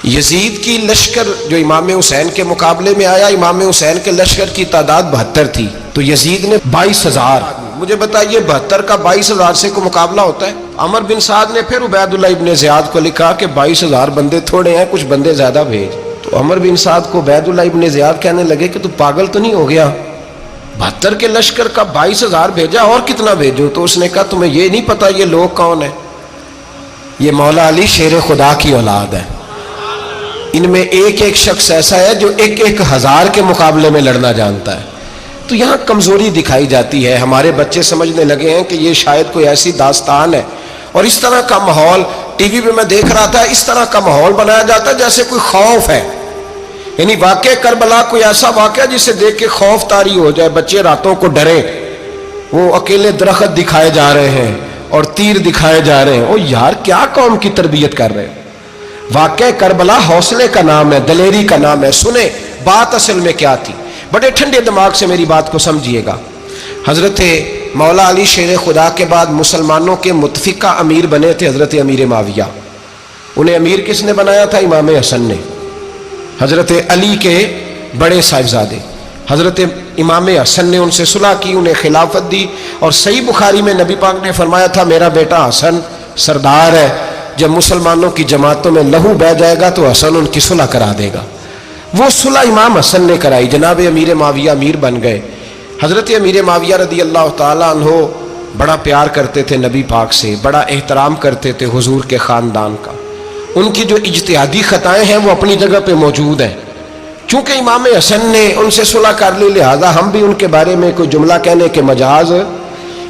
یزید کی لشکر جو امام حسین کے مقابلے میں آیا، امام حسین کے لشکر کی تعداد 72 تھی، تو یزید نے 22,000. مجھے بتائیے 72 کا 22,000 سے کوئی مقابلہ ہوتا ہے؟ عمر بن سعد نے پھر عبید اللہ ابن زیاد کو لکھا کہ 22,000 بندے تھوڑے ہیں، کچھ بندے زیادہ بھیج. تو عمر بن سعد کو عبید اللہ ابن زیاد کہنے لگے کہ تو پاگل تو نہیں ہو گیا، 72 کے لشکر کا 22,000 بھیجا، اور کتنا بھیجو؟ تو اس نے کہا تمہیں یہ نہیں پتا یہ لوگ کون ہیں؟ یہ مولا علی شیر خدا کی اولاد ہے. ان میں ایک ایک شخص ایسا ہے جو 1,000 کے مقابلے میں لڑنا جانتا ہے. تو یہاں کمزوری دکھائی جاتی ہے. ہمارے بچے سمجھنے لگے ہیں کہ یہ شاید کوئی ایسی داستان ہے، اور اس طرح کا ماحول ٹی وی پہ میں دیکھ رہا تھا، اس طرح کا ماحول بنایا جاتا ہے جیسے کوئی خوف ہے. یعنی واقع کربلا کوئی ایسا واقعہ جسے دیکھ کے خوف طاری ہو جائے، بچے راتوں کو ڈرے. وہ اکیلے درخت دکھائے جا رہے ہیں اور تیر دکھائے جا رہے ہیں. او یار کیا قوم کی تربیت کر رہے ہیں؟ واقع کربلا حوصلے کا نام ہے، دلیری کا نام ہے. سنیں بات اصل میں کیا تھی، بڑے ٹھنڈے دماغ سے میری بات کو سمجھیے گا. حضرت مولا علی شیر خدا کے بعد مسلمانوں کے متفقہ امیر بنے تھے حضرت امیر معاویہ. انہیں امیر کس نے بنایا تھا؟ امام حسن نے، حضرت علی کے بڑے صاحبزادے. حضرت امام حسن نے ان سے صلح کی، انہیں خلافت دی. اور صحیح بخاری میں نبی پاک نے فرمایا تھا میرا بیٹا حسن سردار ہے، جب مسلمانوں کی جماعتوں میں لہو بہ جائے گا تو حسن ان کی صلح کرا دے گا. وہ صلح امام حسن نے کرائی. جناب امیر معاویہ امیر بن گئے. حضرت امیر معاویہ رضی اللہ تعالیٰ عنہ بڑا پیار کرتے تھے نبی پاک سے، بڑا احترام کرتے تھے حضور کے خاندان کا. ان کی جو اجتہادی خطائیں ہیں وہ اپنی جگہ پہ موجود ہیں. چونکہ امام حسن نے ان سے صلح کر لی، لہذا ہم بھی ان کے بارے میں کوئی جملہ کہنے کے مجاز،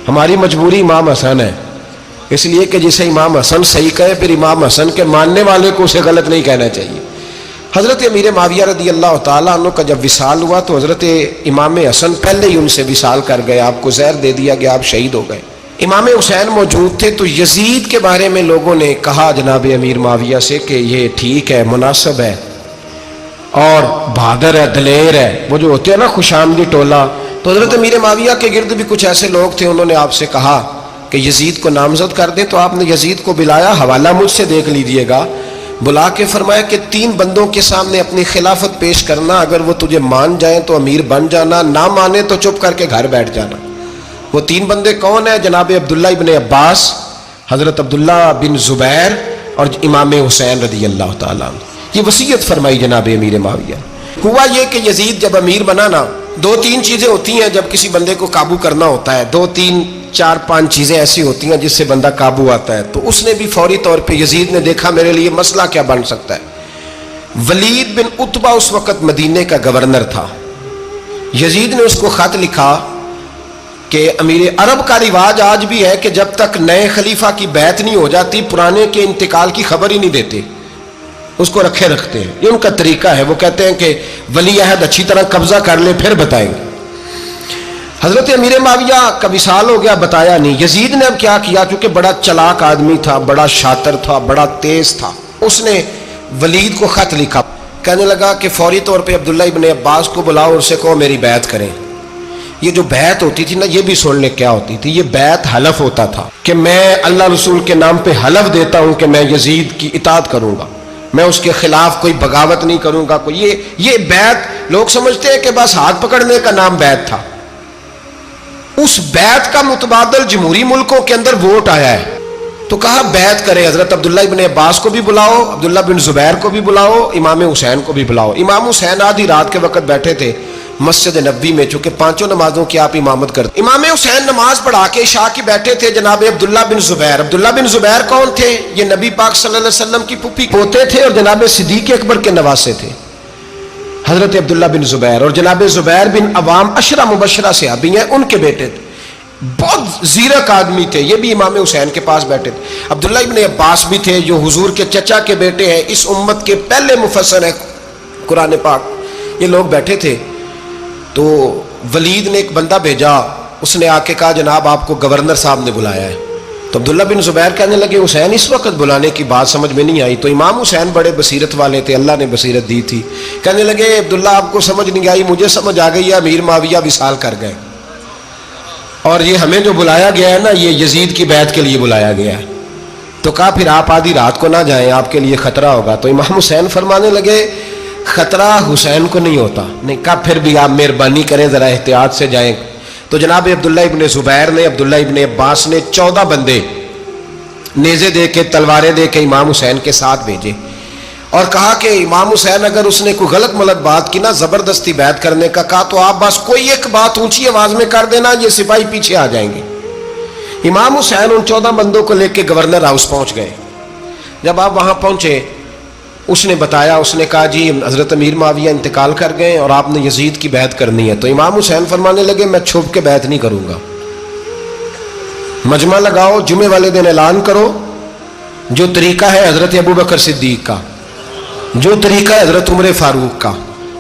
ہماری مجبوری امام حسن ہے. اس لیے کہ جسے امام حسن صحیح کہے پھر امام حسن کے ماننے والے کو اسے غلط نہیں کہنا چاہیے. حضرت امیر معاویہ رضی اللہ تعالیٰ عنہ کا جب وصال ہوا تو حضرت امام حسن پہلے ہی ان سے وصال کر گئے، آپ کو زہر دے دیا گیا، آپ شہید ہو گئے. امام حسین موجود تھے. تو یزید کے بارے میں لوگوں نے کہا جناب امیر معاویہ سے کہ یہ ٹھیک ہے، مناسب ہے اور بہادر ہے، دلیر ہے، وہ جو ہوتے ہیں نا خوش آمدی ٹولہ. تو حضرت امیر معاویہ کے گرد بھی کچھ ایسے لوگ تھے، انہوں نے آپ سے کہا کہ یزید کو نامزد کر دیں. تو آپ نے یزید کو بلایا، حوالہ مجھ سے دیکھ لیجئے گا. بلا کے فرمایا کہ 3 بندوں کے سامنے اپنی خلافت پیش کرنا، اگر وہ تجھے مان جائیں تو امیر بن جانا، نہ مانے تو چپ کر کے گھر بیٹھ جانا. وہ 3 بندے کون ہیں؟ جناب عبداللہ ابن عباس، حضرت عبداللہ بن زبیر اور امام حسین رضی اللہ تعالیٰ عنہ. یہ وصیت فرمائی جناب امیر معاویہ. ہوا یہ کہ یزید جب امیر بنا نا، 2-3 چیزیں ہوتی ہیں جب کسی بندے کو قابو کرنا ہوتا ہے، 2-3-4-5 چیزیں ایسی ہوتی ہیں جس سے بندہ قابو آتا ہے. تو اس نے بھی فوری طور پہ، یزید نے دیکھا میرے لیے مسئلہ کیا بن سکتا ہے. ولید بن عتبہ اس وقت مدینے کا گورنر تھا. یزید نے اس کو خط لکھا کہ امیر عرب کا رواج آج بھی ہے کہ جب تک نئے خلیفہ کی بیعت نہیں ہو جاتی پرانے کے انتقال کی خبر ہی نہیں دیتے، اس کو رکھے رکھتے ہیں. یہ ان کا طریقہ ہے. وہ کہتے ہیں کہ ولی عہد اچھی طرح قبضہ کر لے پھر بتائیں گے. حضرت امیر معاویہ کا وصال ہو گیا، بتایا نہیں. یزید نے اب کیا کیا، کیونکہ بڑا چلاک آدمی تھا، بڑا شاطر تھا، بڑا تیز تھا. اس نے ولید کو خط لکھا، کہنے لگا کہ فوری طور پہ عبداللہ ابن عباس کو بلاؤ اور اسے کہو میری بیعت کریں. یہ جو بیعت ہوتی تھی نا، یہ بھی سن لے کیا ہوتی تھی. یہ بیعت حلف ہوتا تھا کہ میں اللہ رسول کے نام پہ حلف دیتا ہوں کہ میں یزید کی اطاعت کروں گا، میں اس کے خلاف کوئی بغاوت نہیں کروں گا. کوئی یہ بیعت لوگ سمجھتے ہیں کہ بس ہاتھ پکڑنے کا نام بیعت تھا. اس بیعت کا متبادل جمہوری ملکوں کے اندر ووٹ آیا ہے. تو کہا بیعت کرے. حضرت عبداللہ ابن عباس کو بھی بلاؤ، عبداللہ بن زبیر کو بھی بلاؤ، امام حسین کو بھی بلاؤ. امام حسین آدھی رات کے وقت بیٹھے تھے مسجد نبوی میں، چونکہ 5 نمازوں کی آپ امامت کرتے. امام حسین نماز پڑھا کے عشاء کی بیٹھے تھے. جناب عبداللہ بن زبیر، عبداللہ بن زبیر کون تھے؟ یہ نبی پاک صلی اللہ علیہ وسلم کی پھوپھی پوتے تھے اور جناب صدیق اکبر کے نواسے تھے. حضرت عبداللہ بن زبیر اور جناب زبیر بن عوام عشرہ مبشرہ صحابی ہیں، ان کے بیٹے تھے. بہت زیرک آدمی تھے. یہ بھی امام حسین کے پاس بیٹھے تھے. عبداللہ ابن عباس بھی تھے جو حضور کے چچا کے بیٹے ہیں، اس امت کے پہلے مفسر ہیں قرآن پاک. یہ لوگ بیٹھے تھے. تو ولید نے ایک بندہ بھیجا، اس نے آ کے کہا جناب آپ کو گورنر صاحب نے بلایا ہے. تو عبداللہ بن زبیر کہنے لگے حسین اس وقت بلانے کی بات سمجھ میں نہیں آئی. تو امام حسین بڑے بصیرت والے تھے، اللہ نے بصیرت دی تھی. کہنے لگے عبداللہ آپ کو سمجھ نہیں آئی، مجھے سمجھ آ گئی ہے، امیر معاویہ وصال کر گئے اور یہ ہمیں جو بلایا گیا ہے نا، یہ یزید کی بیعت کے لیے بلایا گیا ہے. تو کہا پھر آپ آدھی رات کو نہ جائیں، آپ کے لیے خطرہ ہوگا۔ تو امام حسین فرمانے لگے خطرہ حسین کو نہیں ہوتا۔ نہیں، کہا پھر بھی آپ مہربانی کریں ذرا احتیاط سے جائیں۔ تو جناب عبداللہ ابن زبیر نے، عبداللہ ابن عباس نے 14 بندے نیزے دے کے، تلواریں دے کے امام حسین کے ساتھ بھیجے اور کہا کہ امام حسین اگر اس نے کوئی غلط ملت بات کی نا، زبردستی بیعت کرنے کا کہا، تو آپ بس کوئی ایک بات اونچی آواز میں کر دینا، یہ سپاہی پیچھے آ جائیں گے۔ امام حسین ان 14 بندوں کو لے کے گورنر ہاؤس پہنچ گئے۔ جب آپ وہاں پہنچے، اس نے بتایا، اس نے کہا جی حضرت امیر معاویہ انتقال کر گئے اور آپ نے یزید کی بیعت کرنی ہے۔ تو امام حسین فرمانے لگے میں چھپ کے بیعت نہیں کروں گا، مجمع لگاؤ، جمعے والے دن اعلان کرو، جو طریقہ ہے حضرت ابوبکر صدیق کا، جو طریقہ ہے حضرت عمر فاروق کا،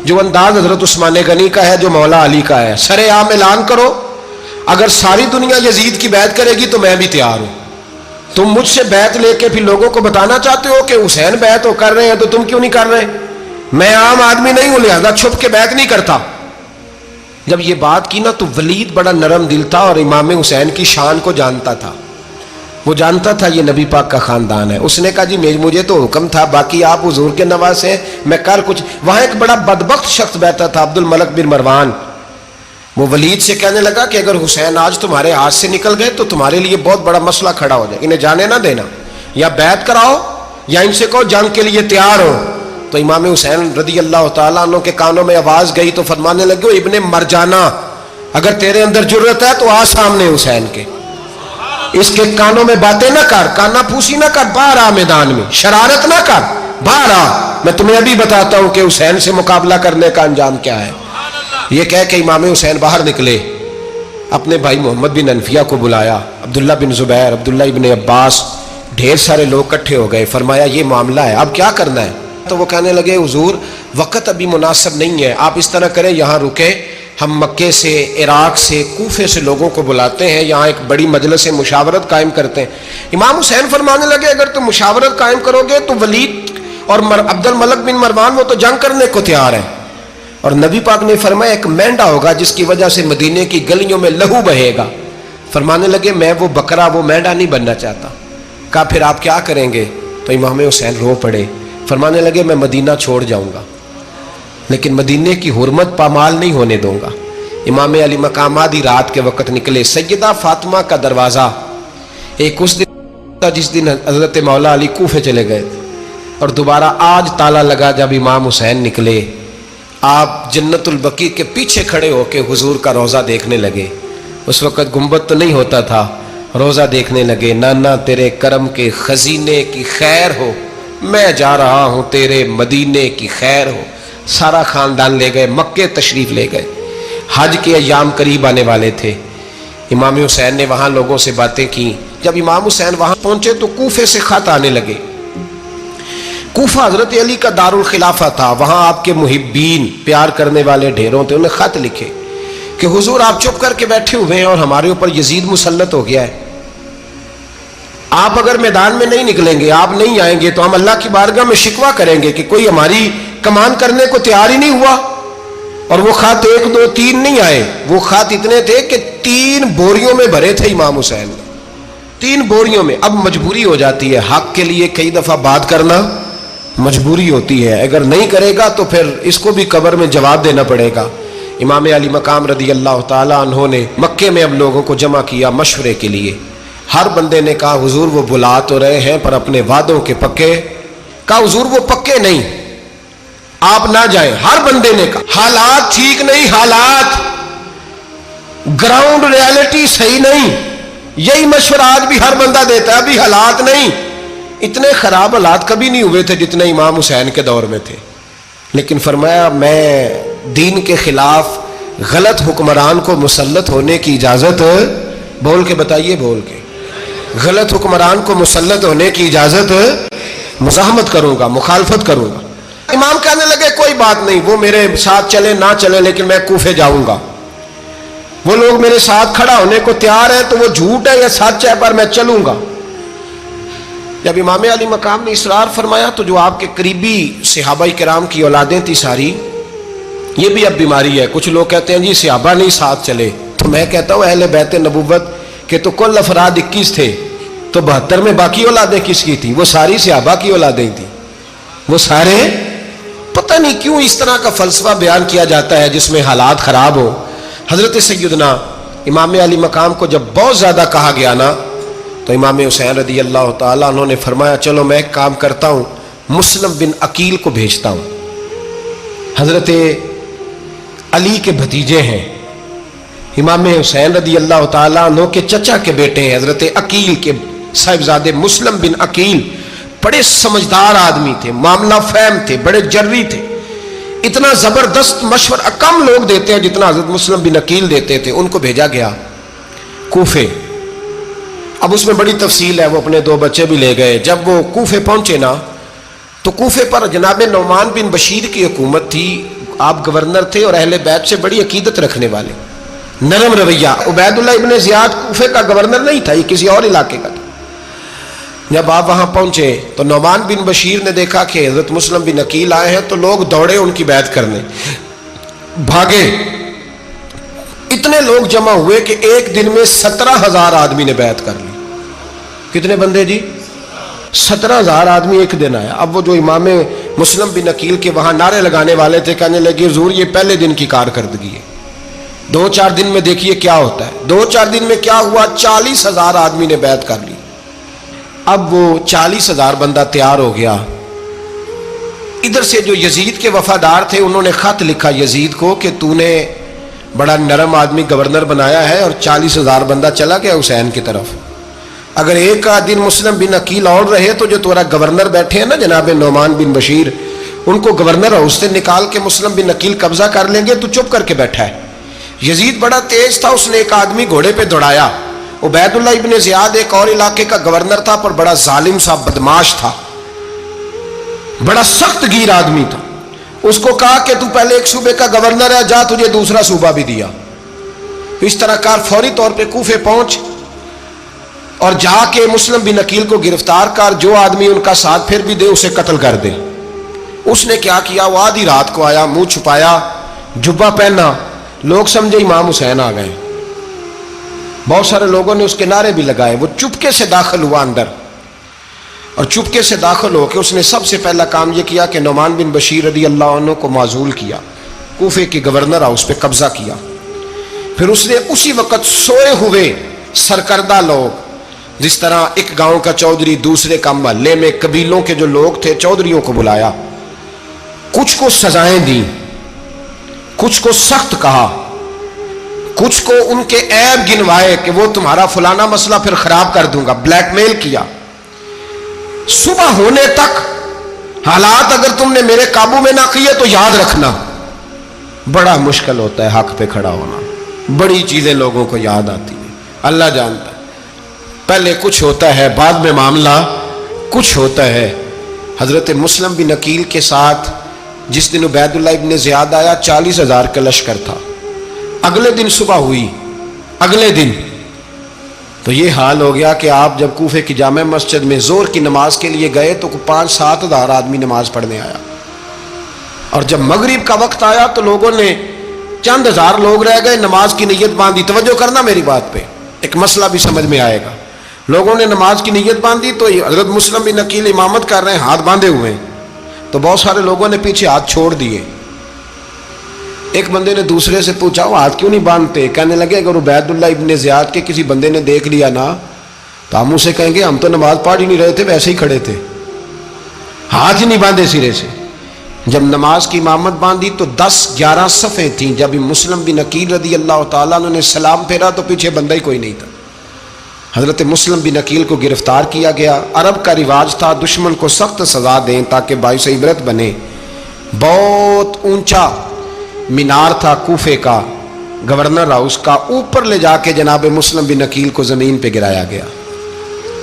جو انداز حضرت عثمان غنی کا ہے، جو مولا علی کا ہے، سر عام اعلان کرو، اگر ساری دنیا یزید کی بیعت کرے گی تو میں بھی تیار ہوں۔ تم مجھ سے بیعت لے کے پھر لوگوں کو بتانا چاہتے ہو کہ حسین بیعت کر رہے ہیں تو تم کیوں نہیں کر رہے؟ میں عام آدمی نہیں ہوں، لہذا چھپ کے بیعت نہیں کرتا۔ جب یہ بات کی نا تو ولید بڑا نرم دل تھا اور امام حسین کی شان کو جانتا تھا، وہ جانتا تھا یہ نبی پاک کا خاندان ہے۔ اس نے کہا جی مجھے تو حکم تھا، باقی آپ حضور کے نواز ہیں، میں کر کچھ۔ وہاں ایک بڑا بدبخت شخص بیٹھا تھا، عبد الملک بن مروان، وہ ولید سے کہنے لگا کہ اگر حسین آج تمہارے ہاتھ سے نکل گئے تو تمہارے لیے بہت بڑا مسئلہ کھڑا ہو جائے، انہیں جانے نہ دینا، یا بیعت کراؤ یا ان سے کہو جنگ کے لیے تیار ہو۔ تو امام حسین رضی اللہ تعالیٰ عنہ کے کانوں میں آواز گئی تو فرمانے لگے ابن مرجانہ، اگر تیرے اندر جرت ہے تو آ سامنے حسین کے، اس کے کانوں میں باتیں نہ کر، کانا پھوسی نہ کر، باہر آ میدان میں، شرارت نہ کر، باہر آ، میں تمہیں ابھی بتاتا ہوں کہ حسین سے مقابلہ کرنے کا انجام کیا ہے۔ یہ کہہ کہ امام حسین باہر نکلے، اپنے بھائی محمد بن انفیہ کو بلایا، عبداللہ بن زبیر، عبداللہ ابن عباس، ڈھیر سارے لوگ اکٹھے ہو گئے۔ فرمایا یہ معاملہ ہے، اب کیا کرنا ہے؟ تو وہ کہنے لگے حضور وقت ابھی مناسب نہیں ہے، آپ اس طرح کریں یہاں رکے، ہم مکے سے، عراق سے، کوفے سے لوگوں کو بلاتے ہیں، یہاں ایک بڑی مجلس مشاورت قائم کرتے ہیں۔ امام حسین فرمانے لگے اگر تم مشاورت قائم کرو گے تو ولید اور عبد الملک بن مروان وہ تو جنگ کرنے کو تیار ہیں، اور نبی پاک نے فرمایا ایک مینڈا ہوگا جس کی وجہ سے مدینے کی گلیوں میں لہو بہے گا۔ فرمانے لگے میں وہ بکرا، وہ مینڈا نہیں بننا چاہتا۔ کہا پھر آپ کیا کریں گے؟ تو امام حسین رو پڑے، فرمانے لگے میں مدینہ چھوڑ جاؤں گا لیکن مدینے کی حرمت پامال نہیں ہونے دوں گا۔ امام علی مقام آدھی رات کے وقت نکلے، سیدہ فاطمہ کا دروازہ ایک اس دن تھا جس دن حضرت مولا علی کوفے چلے گئے تھے، اور دوبارہ آج تالا لگا جب امام حسین نکلے۔ آپ جنت البقیع کے پیچھے کھڑے ہو کے حضور کا روضہ دیکھنے لگے، اس وقت گنبد تو نہیں ہوتا تھا، روضہ دیکھنے لگے۔ نانا تیرے کرم کے خزینے کی خیر ہو، میں جا رہا ہوں تیرے مدینے کی خیر ہو۔ سارا خاندان لے گئے، مکے تشریف لے گئے، حج کے ایام قریب آنے والے تھے۔ امام حسین نے وہاں لوگوں سے باتیں کی۔ جب امام حسین وہاں پہنچے تو کوفے سے خط آنے لگے۔ کوفہ حضرت علی کا دارالخلافہ تھا، وہاں آپ کے محبین، پیار کرنے والے ڈھیروں تھے، انہیں خط لکھے کہ حضور آپ چپ کر کے بیٹھے ہوئے ہیں اور ہمارے اوپر یزید مسلط ہو گیا ہے، آپ اگر میدان میں نہیں نکلیں گے، آپ نہیں آئیں گے تو ہم اللہ کی بارگاہ میں شکوہ کریں گے کہ کوئی ہماری کمان کرنے کو تیار ہی نہیں ہوا۔ اور وہ خط 1 2 3 نہیں آئے، وہ خط اتنے تھے کہ 3 بوریوں میں بھرے تھے امام حسین، 3 بوریوں میں۔ اب مجبوری ہو جاتی ہے، حق کے لیے کئی دفعہ بات کرنا مجبوری ہوتی ہے، اگر نہیں کرے گا تو پھر اس کو بھی قبر میں جواب دینا پڑے گا۔ امام علی مقام رضی اللہ تعالیٰ عنہ نے مکے میں اب لوگوں کو جمع کیا مشورے کے لیے۔ ہر بندے نے کہا حضور وہ بلا تو رہے ہیں پر اپنے وعدوں کے پکے۔ کہا حضور وہ پکے نہیں، آپ نہ جائیں۔ ہر بندے نے کہا حالات ٹھیک نہیں، حالات گراؤنڈ ریالٹی صحیح نہیں، یہی مشورہ آج بھی ہر بندہ دیتا ہے، ابھی حالات نہیں۔ اتنے خراب حالات کبھی نہیں ہوئے تھے جتنے امام حسین کے دور میں تھے، لیکن فرمایا میں دین کے خلاف غلط حکمران کو مسلط ہونے کی اجازت، بول کے بتائیے، بول کے، غلط حکمران کو مسلط ہونے کی اجازت، مزاحمت کروں گا، مخالفت کروں گا۔ امام کہنے لگے کوئی بات نہیں، وہ میرے ساتھ چلے نہ چلے لیکن میں کوفے جاؤں گا، وہ لوگ میرے ساتھ کھڑا ہونے کو تیار ہے تو وہ جھوٹ ہے یا سچ ہے پر میں چلوں گا۔ جب امام علی مقام نے اصرار فرمایا تو جو آپ کے قریبی صحابہ کرام کی اولادیں تھی ساری، یہ بھی اب بیماری ہے، کچھ لوگ کہتے ہیں جی صحابہ نہیں ساتھ چلے، تو میں کہتا ہوں اہل بیت نبوت کے تو کل افراد 21 تھے، تو 72 میں باقی اولادیں کس کی تھیں؟ وہ ساری صحابہ کی اولادیں تھیں، وہ سارے، پتہ نہیں کیوں اس طرح کا فلسفہ بیان کیا جاتا ہے جس میں حالات خراب ہو۔ حضرت سیدنا امام علی مقام کو جب بہت زیادہ کہا گیا نا تو امام حسین رضی اللہ تعالیٰ عنہ نے فرمایا چلو میں ایک کام کرتا ہوں، مسلم بن عقیل کو بھیجتا ہوں، حضرت علی کے بھتیجے ہیں، امام حسین رضی اللہ تعالیٰ عنہ کے چچا کے بیٹے ہیں، حضرت عقیل کے صاحبزادے مسلم بن عقیل بڑے سمجھدار آدمی تھے، معاملہ فہم تھے، بڑے جری تھے، اتنا زبردست مشورہ کم لوگ دیتے ہیں جتنا حضرت مسلم بن عقیل دیتے تھے۔ ان کو بھیجا گیا کوفے۔ اب اس میں بڑی تفصیل ہے، وہ اپنے 2 بچے بھی لے گئے۔ جب وہ کوفے پہنچے نا تو کوفے پر جناب نعمان بن بشیر کی حکومت تھی، آپ گورنر تھے اور اہل بیت سے بڑی عقیدت رکھنے والے، نرم رویہ۔ عبید اللہ ابن زیاد کوفے کا گورنر نہیں تھا، یہ کسی اور علاقے کا تھا۔ جب آپ وہاں پہنچے تو نعمان بن بشیر نے دیکھا کہ حضرت مسلم بن عقیل آئے ہیں تو لوگ دوڑے ان کی بیعت کرنے، بھاگے، اتنے لوگ جمع ہوئے کہ ایک دن میں 17,000 آدمی نے بیعت کر لی۔ کتنے بندے جی؟ 17,000 آدمی ایک دن آیا۔ اب وہ جو امام مسلم بن عقیل کے وہاں نعرے لگانے والے تھے کہنے لگے حضور یہ پہلے دن کی کارکردگی ہے، 2-4 دن میں دیکھیے کیا ہوتا ہے۔ 2-4 دن میں کیا ہوا؟ 40,000 آدمی نے بیعت کر لی۔ اب وہ 40,000 بندہ تیار ہو گیا۔ ادھر سے جو یزید کے وفادار تھے انہوں نے خط لکھا یزید کو کہ تو نے بڑا نرم آدمی گورنر بنایا ہے اور 40,000 بندہ چلا گیا حسین کی طرف، اگر ایک دن مسلم بن عقیل اور رہے تو جو تمہارا گورنر بیٹھے ہیں نا جناب نعمان بن بشیر، ان کو گورنر ہاؤس سے نکال کے مسلم بن عقیل قبضہ کر لیں گے، تو چپ کر کے بیٹھا ہے۔ یزید بڑا تیز تھا، اس نے ایک آدمی گھوڑے پہ دوڑایا۔ عبید اللہ ابن زیاد ایک اور علاقے کا گورنر تھا پر بڑا ظالم سا بدماش تھا، بڑا سخت گیر آدمی تھا۔ اس کو کہا کہ تو پہلے ایک صوبے کا گورنر ہے، جا تجھے دوسرا صوبہ بھی دیا۔ اس طرح کار فوری طور پہ کوفے پہنچ اور جا کے مسلم بن عقیل کو گرفتار کر، جو آدمی ان کا ساتھ پھر بھی دے اسے قتل کر دے۔ اس نے کیا کیا؟ وہ آدھی رات کو آیا، منہ چھپایا، جبہ پہنا، لوگ سمجھے امام حسین آ گئے۔ بہت سارے لوگوں نے اس کے نعرے بھی لگائے۔ وہ چپکے سے داخل ہوا اندر، اور چپکے سے داخل ہو کے اس نے سب سے پہلا کام یہ کیا کہ نعمان بن بشیر رضی اللہ عنہ کو معزول کیا، کوفے کے گورنر ہاؤس پہ قبضہ کیا۔ پھر اس نے اسی وقت سوئے ہوئے سرکردہ لوگ، جس طرح ایک گاؤں کا چودھری دوسرے کا محلے میں قبیلوں کے جو لوگ تھے چودھریوں کو بلایا، کچھ کو سزائیں دیں، کچھ کو سخت کہا، کچھ کو ان کے عیب گنوائے کہ وہ تمہارا فلانا مسئلہ پھر خراب کر دوں گا، بلیک میل کیا۔ صبح ہونے تک حالات اگر تم نے میرے قابو میں نہ کیے تو یاد رکھنا بڑا مشکل ہوتا ہے حق پہ کھڑا ہونا، بڑی چیزیں لوگوں کو یاد آتی ہیں، اللہ جانتا ہے۔ پہلے کچھ ہوتا ہے، بعد میں معاملہ کچھ ہوتا ہے۔ حضرت مسلم بن عقیل کے ساتھ جس دن عبید اللہ ابن زیاد آیا 40,000 کا لشکر تھا۔ اگلے دن صبح ہوئی، اگلے دن تو یہ حال ہو گیا کہ آپ جب کوفے کی جامع مسجد میں زور کی نماز کے لیے گئے تو 5-7 ہزار آدمی نماز پڑھنے آیا، اور جب مغرب کا وقت آیا تو لوگوں نے چند ہزار لوگ رہ گئے، نماز کی نیت باندھی۔ توجہ کرنا میری بات پہ، ایک مسئلہ بھی سمجھ میں آئے گا۔ لوگوں نے نماز کی نیت باندھی تو حضرت مسلم بن عقیل امامت کر رہے ہیں، ہاتھ باندھے ہوئے ہیں، تو بہت سارے لوگوں نے پیچھے ہاتھ چھوڑ دیے۔ ایک بندے نے دوسرے سے پوچھا وہ ہاتھ کیوں نہیں باندھتے؟ کہنے لگے اگر عبید اللہ ابن زیاد کے کسی بندے نے دیکھ لیا نا تو ہم اسے کہیں گے ہم تو نماز پڑھ ہی نہیں رہے تھے، ویسے ہی کھڑے تھے، ہاتھ ہی نہیں باندھے سرے سے۔ جب نماز کی امامت باندھی تو 10-11 صفیں تھیں۔ جب مسلم بن عقیل رضی اللہ تعالیٰ عنہ نے سلام پھیرا تو پیچھے بندہ ہی کوئی نہیں تھا۔ حضرت مسلم بن عقیل کو گرفتار کیا گیا۔ عرب کا رواج تھا دشمن کو سخت سزا دیں تاکہ باعث عبرت بنے۔ بہت اونچا مینار تھا کوفے کا، گورنر ہاؤس کا، اوپر لے جا کے جناب مسلم بن عقیل کو زمین پہ گرایا گیا،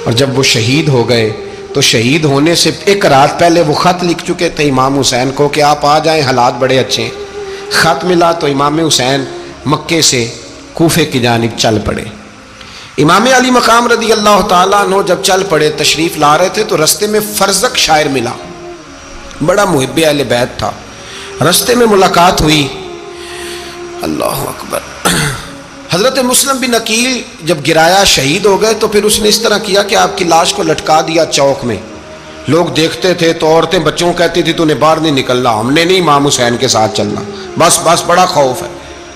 اور جب وہ شہید ہو گئے تو شہید ہونے سے ایک رات پہلے وہ خط لکھ چکے تھے امام حسین کو کہ آپ آ جائیں، حالات بڑے اچھے ہیں۔ خط ملا تو امام حسین مکے سے کوفے کی جانب چل پڑے۔ امام علی مقام رضی اللہ تعالیٰ عنہ جب چل پڑے، تشریف لا رہے تھے تو رستے میں فرزق شاعر ملا، بڑا محب اہل بیت تھا۔ رستے میں ملاقات ہوئی، اللہ اکبر، حضرت مسلم بن عقیل جب گرایا شہید ہو گئے تو پھر اس نے اس طرح کیا کہ آپ کی لاش کو لٹکا دیا چوک میں. لوگ دیکھتے تھے تو عورتیں بچوں کہتی تھی تو نے باہر نہیں نکلنا, ہم نے نہیں امام حسین کے ساتھ چلنا, بس بڑا خوف ہے,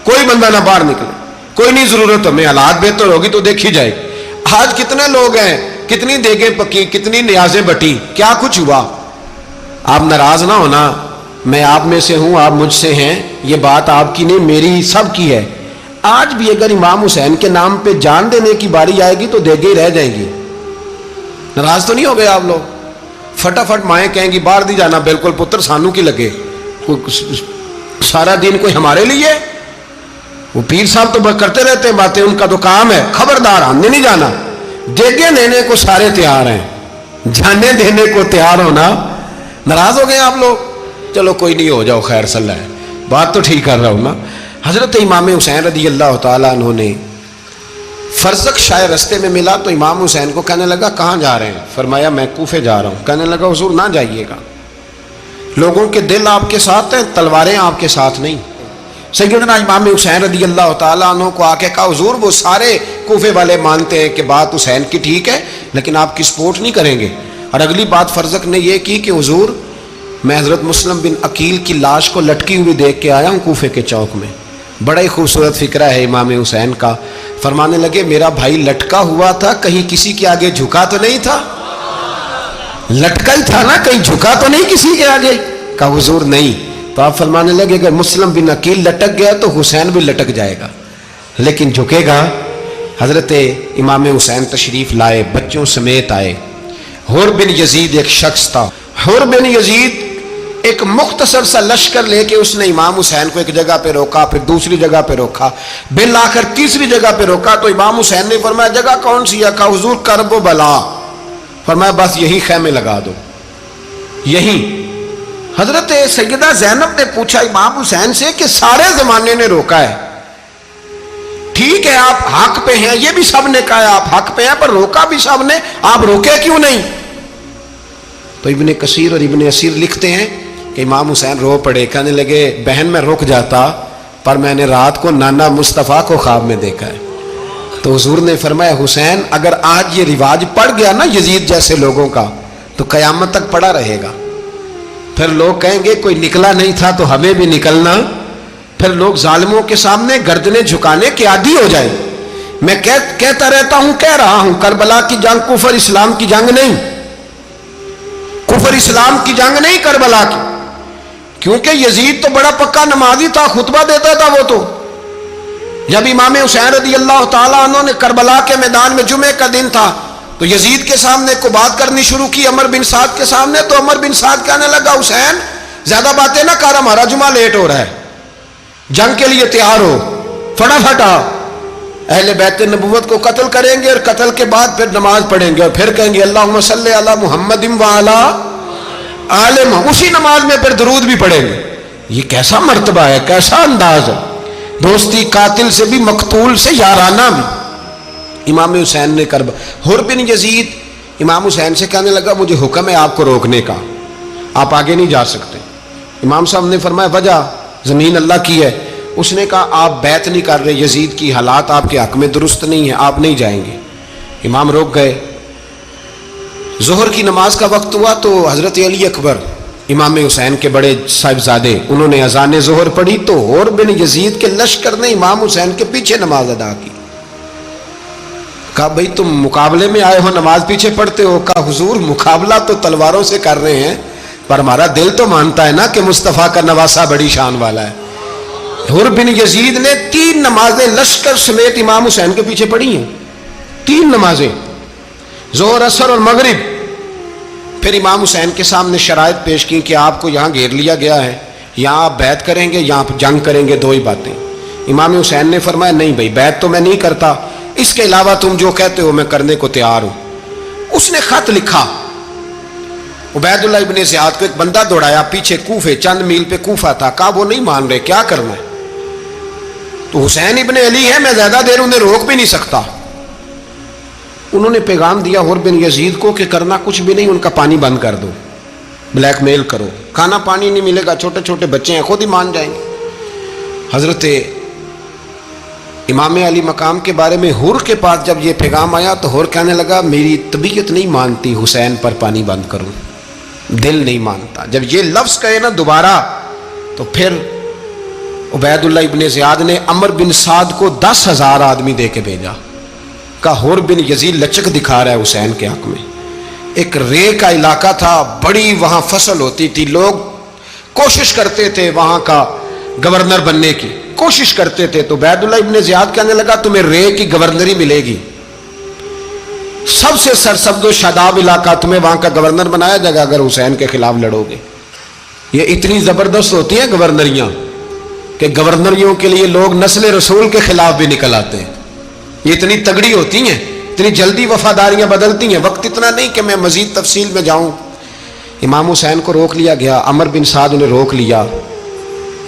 کوئی بندہ نہ باہر نکلے, کوئی نہیں ضرورت ہمیں, حالات بہتر ہوگی تو دیکھی جائے گی. آج کتنے لوگ ہیں, کتنی دیگیں پکی, کتنی نیازیں بٹی, کیا کچھ ہوا. آپ ناراض نہ ہونا, میں آپ میں سے ہوں, آپ مجھ سے ہیں, یہ بات آپ کی نہیں میری سب کی ہے. آج بھی اگر امام حسین کے نام پہ جان دینے کی باری آئے گی تو دیگیں رہ جائیں گی. ناراض تو نہیں ہو گئے آپ لوگ؟ فٹافٹ مائیں کہیں گی باہر دی جانا, بالکل پتر سانو کی لگے, سارا دن کوئی ہمارے لیے. وہ پیر صاحب تو کرتے رہتے ہیں باتیں, ان کا تو کام ہے, خبردار ہم نے نہیں جانا. دیگیں دینے کو سارے تیار ہیں, جانے دینے کو تیار ہونا. ناراض ہو گئے آپ لوگ؟ چلو کوئی نہیں, ہو جاؤ, خیر صلی اللہ ہے, بات تو ٹھیک کر رہا ہوں نا. حضرت امام حسین رضی اللہ تعالیٰ عنہ نے فرزق شاہ رستے میں ملا تو امام حسین کو کہنے لگا کہاں جا رہے ہیں؟ فرمایا میں کوفے جا رہا ہوں. کہنے لگا حضور نہ جائیے گا, لوگوں کے دل آپ کے ساتھ ہیں, تلواریں آپ کے ساتھ نہیں. سیدنا امام حسین رضی اللہ تعالیٰ عنہ کو آ کے کہا حضور وہ سارے کوفے والے مانتے ہیں کہ بات حسین کی ٹھیک ہے لیکن آپ کی سپورٹ نہیں کریں گے. اور اگلی بات فرزق نے یہ کی کہ حضور میں حضرت مسلم بن عقیل کی لاش کو لٹکی ہوئی دیکھ کے آیا ہوں کوفے کے چوک میں. بڑا ہی خوبصورت فکرہ ہے امام حسین کا. فرمانے لگے میرا بھائی لٹکا ہوا تھا, کہیں کسی کے آگے جھکا تو نہیں تھا؟ لٹکا ہی تھا نا, کہیں جھکا تو نہیں کسی کے آگے؟ کہا حضور نہیں. تو آپ فرمانے لگے اگر مسلم بن عقیل لٹک گیا تو حسین بھی لٹک جائے گا, لیکن جھکے گا. حضرت امام حسین تشریف لائے, بچوں سمیت آئے. حور بن یزید ایک شخص تھا. حور بن یزید ایک مختصر سا لشکر لے کے اس نے امام حسین کو ایک جگہ پہ روکا, پھر دوسری جگہ پہ روکا, بالآخر تیسری جگہ پہ روکا. تو امام حسین نے فرمایا جگہ کون سی ہے؟ کہا حضور کرب و بلا. فرمایا بس یہی خیمے لگا دو, یہی. حضرت سیدہ زینب نے پوچھا امام حسین سے کہ سارے زمانے نے روکا ہے, ٹھیک ہے آپ حق پہ ہیں, یہ بھی سب نے کہا آپ حق پہ ہیں, پر روکا بھی سب نے, آپ روکے کیوں نہیں؟ تو ابن کثیر اور ابن اسیر لکھتے ہیں کہ امام حسین رو پڑے, کہنے لگے بہن میں رک جاتا پر میں نے رات کو نانا مصطفیٰ کو خواب میں دیکھا ہے. تو حضور نے فرمایا حسین اگر آج یہ رواج پڑ گیا نا یزید جیسے لوگوں کا تو قیامت تک پڑا رہے گا. پھر لوگ کہیں گے کوئی نکلا نہیں تھا تو ہمیں بھی نکلنا. پھر لوگ ظالموں کے سامنے گردنیں جھکانے کے عادی ہو جائیں. میں کہتا رہتا ہوں, کہہ رہا ہوں, کربلا کی جنگ کفر اسلام کی جنگ نہیں, کفر اسلام کی جنگ نہیں کربلا کی. کیونکہ یزید تو بڑا پکا نمازی تھا, خطبہ دیتا تھا. وہ تو جب امام حسین رضی اللہ تعالیٰ عنہ نے کربلا کے میدان میں جمعے کا دن تھا تو یزید کے سامنے کو بات کرنی شروع کی, عمر بن سعد کے سامنے. تو عمر بن سعد کہنے لگا حسین زیادہ باتیں نہ کر, ہمارا جمعہ لیٹ ہو رہا ہے, جنگ کے لیے تیار ہو, فٹافٹ آ. اہل بیت نبوت کو قتل کریں گے اور قتل کے بعد پھر نماز پڑھیں گے اور پھر کہیں گے اللہم صلی علی محمد وعلی آل محمد, اسی نماز میں پھر درود بھی پڑھیں گے. یہ کیسا مرتبہ ہے, کیسا انداز ہے, دوستی قاتل سے بھی مقتول سے یارانہ بھی. امام حسین نے حر بن یزید امام حسین سے کہنے لگا مجھے حکم ہے آپ کو روکنے کا, آپ آگے نہیں جا سکتے. امام صاحب نے فرمایا وجہ زمین اللہ کی ہے. اس نے کہا آپ بیعت نہیں کر رہے, یزید کی حالات آپ کے حق میں درست نہیں ہیں, آپ نہیں جائیں گے. امام روک گئے. ظہر کی نماز کا وقت ہوا تو حضرت علی اکبر امام حسین کے بڑے صاحبزادے انہوں نے اذان ظہر پڑھی تو حور بن یزید کے لشکر نے امام حسین کے پیچھے نماز ادا کی. کہا بھئی تم مقابلے میں آئے ہو, نماز پیچھے پڑھتے ہو؟ کہا حضور مقابلہ تو تلواروں سے کر رہے ہیں پر ہمارا دل تو مانتا ہے نا کہ مصطفیٰ کا نواسہ بڑی شان والا ہے. حر بن یزید نے 3 نمازیں لشکر سمیت امام حسین کے پیچھے پڑھی ہیں, 3 نمازیں, ظہر اثر اور مغرب. پھر امام حسین کے سامنے شرائط پیش کی کہ آپ کو یہاں گھیر لیا گیا ہے, یہاں آپ بیعت کریں گے, یہاں جنگ کریں گے, 2 ہی باتیں. امام حسین نے فرمایا نہیں بھائی بیعت تو میں نہیں کرتا, اس کے علاوہ تم جو کہتے ہو میں کرنے کو تیار ہوں. اس نے خط لکھا, عبید اللہ ابن زیاد کو ایک بندہ دوڑایا پیچھے, کوفے چند میل پہ کوفہ تھا. کہا وہ نہیں مان رہے, کیا کرنا ہے؟ تو حسین ابن علی ہے, میں زیادہ دیر انہیں روک بھی نہیں سکتا. انہوں نے پیغام دیا حر بن یزید کو کہ کرنا کچھ بھی نہیں, ان کا پانی بند کر دو, بلیک میل کرو, کھانا پانی نہیں ملے گا, چھوٹے چھوٹے بچے ہیں, خود ہی مان جائیں گے. حضرت امام علی مقام کے بارے میں حور کے پاس جب یہ پیغام آیا تو حور کہنے لگا میری طبیعت نہیں مانتی حسین پر پانی بند کروں، دل نہیں مانتا۔ جب یہ لفظ کہے نا دوبارہ تو پھر عبید اللہ ابن زیاد نے عمر بن سعد کو 10,000 آدمی دے کے بھیجا، کہا حور بن یزید لچک دکھا رہا ہے حسین کے حق میں۔ ایک رے کا علاقہ تھا، بڑی وہاں فصل ہوتی تھی، لوگ کوشش کرتے تھے وہاں کا گورنر بننے کی، کوشش کرتے تھے۔ تو عبید اللہ ابن زیاد کہنے لگا تمہیں رے کی گورنری ملے گی، سب سے سرسبز و شاداب علاقہ، تمہیں وہاں کا گورنر بنایا جائے گا اگر حسین کے خلاف لڑو گے۔ یہ اتنی زبردست ہوتی ہیں گورنریاں کہ گورنریوں کے لیے لوگ نسل رسول کے خلاف بھی نکل آتے ہیں، یہ اتنی تگڑی ہوتی ہیں، اتنی جلدی وفاداریاں بدلتی ہیں۔ وقت اتنا نہیں کہ میں مزید تفصیل میں جاؤں۔ امام حسین کو روک لیا گیا، عمر بن سعد نے روک لیا۔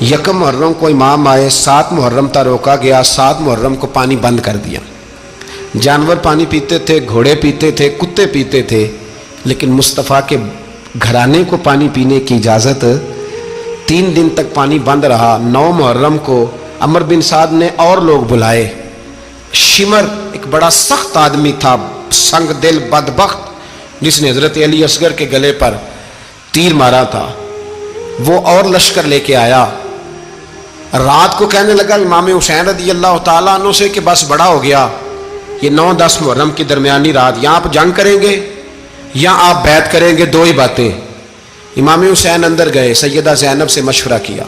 یکم محرم کو امام آئے، 7 محرم تا روکا گیا، 7 محرم کو پانی بند کر دیا۔ جانور پانی پیتے تھے، گھوڑے پیتے تھے، کتے پیتے تھے، لیکن مصطفیٰ کے گھرانے کو پانی پینے کی اجازت 3 دن تک پانی بند رہا۔ 9 محرم کو عمر بن سعد نے اور لوگ بلائے۔ شمر ایک بڑا سخت آدمی تھا، سنگ دل بدبخت، جس نے حضرت علی اصغر کے گلے پر تیر مارا تھا، وہ اور لشکر لے کے آیا۔ رات کو کہنے لگا امام حسین رضی اللہ تعالیٰ عنہ سے کہ بس بڑا ہو گیا، یہ 9-10 محرم کی درمیانی رات، یہاں آپ جنگ کریں گے یا آپ بیعت کریں گے، 2 ہی باتیں۔ امام حسین اندر گئے، سیدہ زینب سے مشورہ کیا،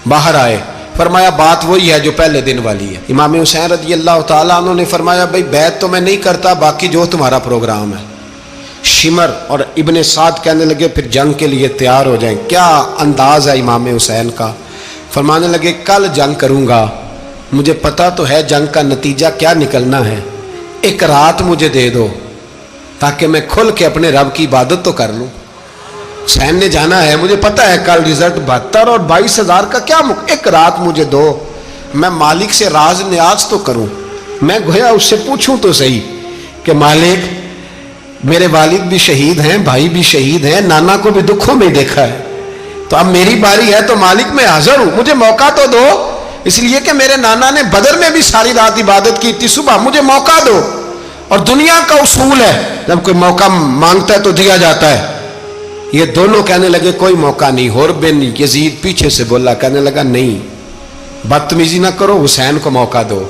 باہر آئے، فرمایا بات وہی ہے جو پہلے دن والی ہے۔ امام حسین رضی اللہ تعالیٰ عنہ نے فرمایا بھائی بیعت تو میں نہیں کرتا، باقی جو تمہارا پروگرام ہے۔ شمر اور ابن سعد کہنے لگے پھر جنگ کے لیے تیار ہو جائیں۔ کیا انداز ہے امام حسین کا، فرمانے لگے کل جنگ کروں گا، مجھے پتا تو ہے جنگ کا نتیجہ کیا نکلنا ہے، 1 رات مجھے دے دو تاکہ میں کھل کے اپنے رب کی عبادت تو کر لوں۔ حسین نے جانا ہے، مجھے پتا ہے کل رزلٹ 72 اور 22,000 کا کیا 1 رات مجھے دو، میں مالک سے راز نیاز تو کروں، میں گویا اس سے پوچھوں تو صحیح کہ مالک میرے والد بھی شہید ہیں، بھائی بھی شہید ہیں، نانا کو بھی دکھوں میں دیکھا ہے، تو اب میری باری ہے تو مالک میں حاضر ہوں، مجھے موقع تو دو، اس لیے کہ میرے نانا نے بدر میں بھی ساری رات عبادت کی تھی، صبح مجھے موقع دو۔ اور دنیا کا اصول ہے جب کوئی موقع مانگتا ہے تو دیا جاتا ہے۔ یہ دونوں کہنے لگے کوئی موقع نہیں۔ حور بن یزید پیچھے سے بولا، کہنے لگا نہیں بدتمیزی نہ کرو، حسین کو موقع دو،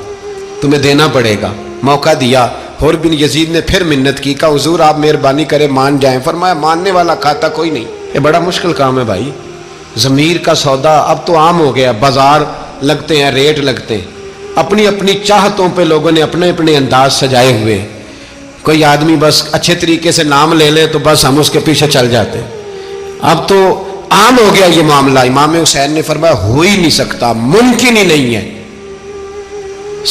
تمہیں دینا پڑے گا۔ موقع دیا۔ حور بن یزید نے پھر منت کی، کہا حضور آپ مہربانی کرے مان جائیں۔ فرمایا ماننے والا کھاتا کوئی نہیں، یہ بڑا مشکل کام ہے بھائی، ضمیر کا سودا اب تو عام ہو گیا، بازار لگتے ہیں، ریٹ لگتے ہیں، اپنی اپنی چاہتوں پہ لوگوں نے اپنے اپنے انداز سجائے ہوئے۔ کوئی آدمی بس اچھے طریقے سے نام لے لے تو بس ہم اس کے پیچھے چل جاتے، اب تو عام ہو گیا یہ معاملہ۔ امام حسین نے فرمایا ہو ہی نہیں سکتا، ممکن ہی نہیں ہے۔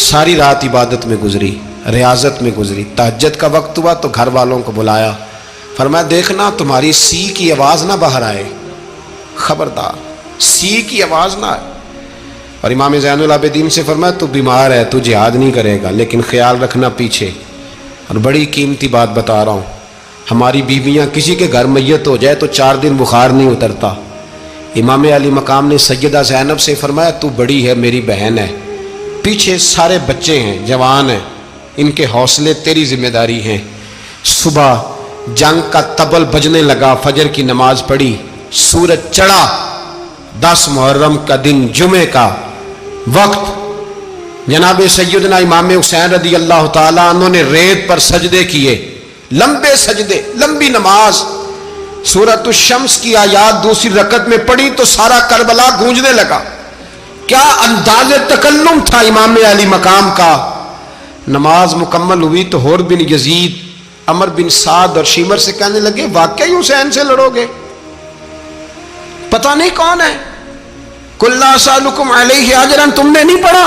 ساری رات عبادت میں گزری، ریاضت میں گزری، تہجد کا وقت ہوا تو گھر والوں کو بلایا، فرمایا دیکھنا تمہاری سی کی آواز نہ باہر آئے، خبردار سی کی آواز نہ آئے۔ اور امام زین العابدین سے فرمایا تو بیمار ہے، تو جہاد نہیں کرے گا، لیکن خیال رکھنا پیچھے۔ اور بڑی قیمتی بات بتا رہا ہوں، ہماری بیویاں کسی کے گھر میت ہو جائے تو 4 دن بخار نہیں اترتا۔ امام علی مقام نے سیدہ زینب سے فرمایا تو بڑی ہے، میری بہن ہے، پیچھے سارے بچے ہیں، جوان ہیں، ان کے حوصلے تیری ذمہ داری ہیں۔ صبح جنگ کا طبل بجنے لگا، فجر کی نماز پڑھی، سورج چڑھا، 10 محرم کا دن، جمعے کا وقت، جناب سیدنا امام حسین رضی اللہ تعالیٰ عنہ نے ریت پر سجدے کیے، لمبے سجدے، لمبی نماز، سورۃ الشمس کی آیات دوسری رکعت میں پڑھی تو سارا کربلا گونجنے لگا۔ کیا انداز تکلم تھا امام علی مقام کا۔ نماز مکمل ہوئی تو حور بن یزید، عمر بن سعد اور شیمر سے کہنے لگے واقعی حسین سے لڑو گے؟ پتہ نہیں کون ہے۔ قُلْ لَا أَسْأَلُكُمْ عَلَيْهِ أَجْرًا، تم نے نہیں پڑھا،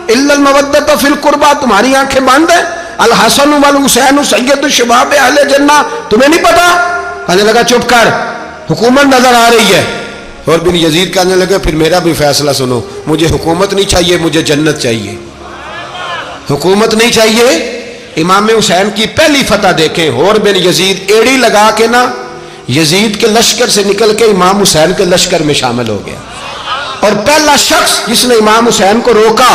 إِلَّا الْمَوَدَّةَ فِي الْقُرْبَى، تمہاری آنکھیں بند ہیں، الحسن والحسین سید الشباب اہل جنہ، تمہیں نہیں پتا؟ کہنے لگا چپ کر، حکومت نظر آ رہی ہے۔ اور بن یزید کہنے لگے پھر میرا بھی فیصلہ سنو، مجھے حکومت نہیں چاہیے، مجھے جنت چاہیے۔ حکومت نہیں چاہیے۔ امام حسین کی پہلی فتح دیکھیں، حور بن یزید ایڑی لگا کے نا یزید کے لشکر سے نکل کے امام حسین کے لشکر میں شامل ہو گیا، اور پہلا شخص جس نے امام حسین کو روکا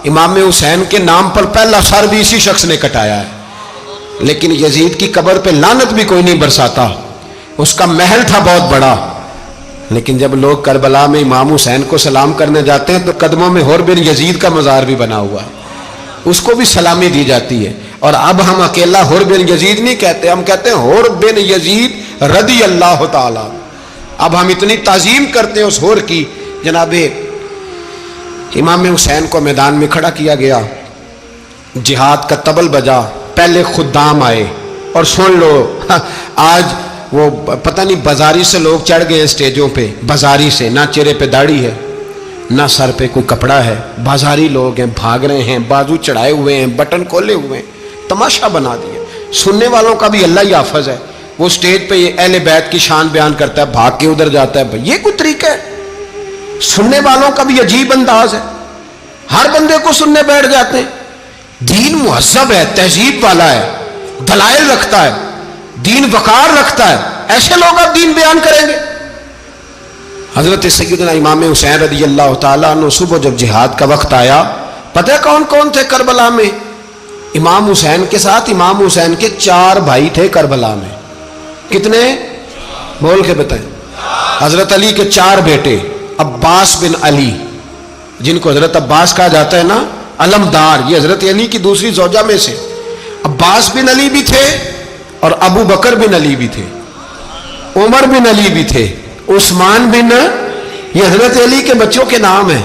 امام حسین کے نام پر پہلا سر بھی اسی شخص نے کٹایا ہے. لیکن یزید کی قبر پہ لعنت بھی کوئی نہیں برساتا. اس کا محل تھا بہت بڑا، لیکن جب لوگ کربلا میں امام حسین کو سلام کرنے جاتے ہیں تو قدموں میں حور بن یزید کا مزار بھی بنا ہوا ہے، اس کو بھی سلامی دی جاتی ہے. اور اب ہم اکیلا حور بن یزید نہیں کہتے، ہم کہتے ہیں حور بن یزید رضی اللہ تعالی. اب ہم اتنی تعظیم کرتے ہیں اس حور کی. جناب امام حسین کو میدان میں کھڑا کیا گیا، جہاد کا طبل بجا، پہلے خدام آئے. اور سن لو آج وہ پتہ نہیں بازاری سے لوگ چڑھ گئے اسٹیجوں پہ، بازاری سے، نہ چہرے پہ داڑھی ہے نہ سر پہ کوئی کپڑا ہے، بازاری لوگ ہیں، بھاگ رہے ہیں، بازو چڑھائے ہوئے ہیں، بٹن کھولے ہوئے ہیں، تماشا بنا دیا. سننے والوں کا بھی اللہ ہی حافظ ہے. وہ اسٹیج پہ یہ اہل بیت کی شان بیان کرتا ہے، بھاگ کے ادھر جاتا ہے. یہ کوئی طریقہ ہے؟ سننے والوں کا بھی عجیب انداز ہے، ہر بندے کو سننے بیٹھ جاتے ہیں. دین مہذب ہے، تہذیب والا ہے، دلائل رکھتا ہے، دین وقار رکھتا ہے. ایسے لوگ اب دین بیان کریں گے؟ حضرت سیدنا امام حسین رضی اللہ تعالیٰ عنہ صبح جب جہاد کا وقت آیا، پتہ ہے کون کون تھے کربلا میں؟ امام حسین کے ساتھ امام حسین کے 4 بھائی تھے کربلا میں. کتنے؟ بول کے بتائیں. حضرت علی کے 4 بیٹے، عباس بن علی، جن کو حضرت عباس کہا جاتا ہے نا، علمدار، یہ حضرت علی کی دوسری زوجہ میں سے. عباس بن علی بھی تھے اور ابو بکر بن علی بھی تھے، عمر بن علی بھی تھے، عثمان بن، یہ حضرت علی کے بچوں کے نام ہیں.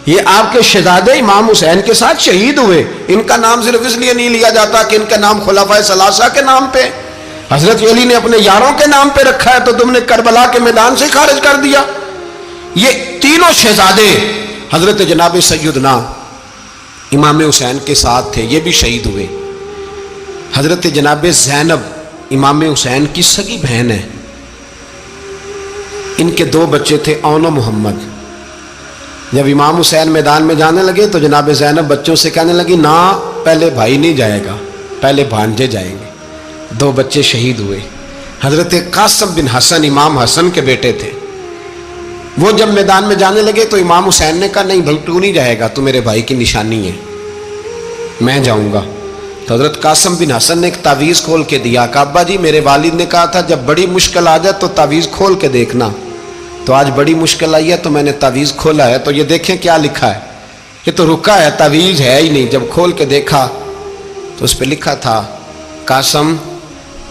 یہ آپ کے شہزادے امام حسین کے ساتھ شہید ہوئے. ان کا نام صرف اس لیے نہیں لیا جاتا کہ ان کا نام خلفائے ثلاثہ کے نام پہ، حضرت علی نے اپنے یاروں کے نام پہ رکھا ہے تو تم نے کربلا کے میدان سے خارج کر دیا. یہ تینوں شہزادے حضرت جناب سیدنا امام حسین کے ساتھ تھے، یہ بھی شہید ہوئے. حضرت جناب زینب امام حسین کی سگی بہن ہے، ان کے 2 بچے تھے، اون و محمد. جب امام حسین میدان میں جانے لگے تو جناب زینب بچوں سے کہنے لگی، نہ پہلے بھائی نہیں جائے گا، پہلے بھانجے جائیں گے. 2 بچے شہید ہوئے. حضرت قاسم بن حسن امام حسن کے بیٹے تھے. وہ جب میدان میں جانے لگے تو امام حسین نے کہا، نہیں بھائی تو نہیں جائے گا، تو میرے بھائی کی نشانی ہے، میں جاؤں گا. تو حضرت قاسم بن حسن نے ایک تعویذ کھول کے دیا. کہ ابا جی میرے والد نے کہا تھا جب بڑی مشکل آ جائے تو تعویذ کھول کے دیکھنا. تو آج بڑی مشکل آئی ہے تو میں نے تعویذ کھولا ہے، تو یہ دیکھیں کیا لکھا ہے. یہ تو رکا ہے، تعویذ ہے ہی نہیں. جب کھول کے دیکھا تو اس پہ لکھا تھا، قاسم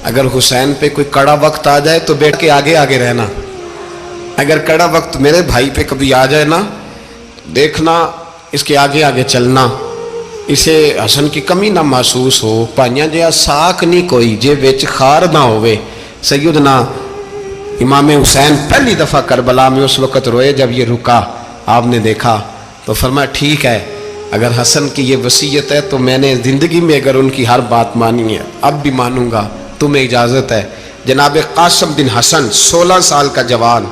اگر حسین پہ کوئی کڑا وقت آ جائے تو بیٹھ کے آگے آگے رہنا، اگر کڑا وقت میرے بھائی پہ کبھی آ جائے نا، دیکھنا اس کے آگے آگے چلنا، اسے حسن کی کمی نہ محسوس ہو. پائیاں جہا ساک نہیں کوئی جے وچ خار نہ ہوئے. سیدنا امام حسین پہلی دفعہ کربلا میں اس وقت روئے جب یہ رکا. آپ نے دیکھا تو فرمایا، ٹھیک ہے، اگر حسن کی یہ وصیت ہے تو میں نے زندگی میں اگر ان کی ہر بات مانی ہے اب بھی مانوں گا، تمہیں اجازت ہے. جناب قاسم بن حسن 16 سال کا جوان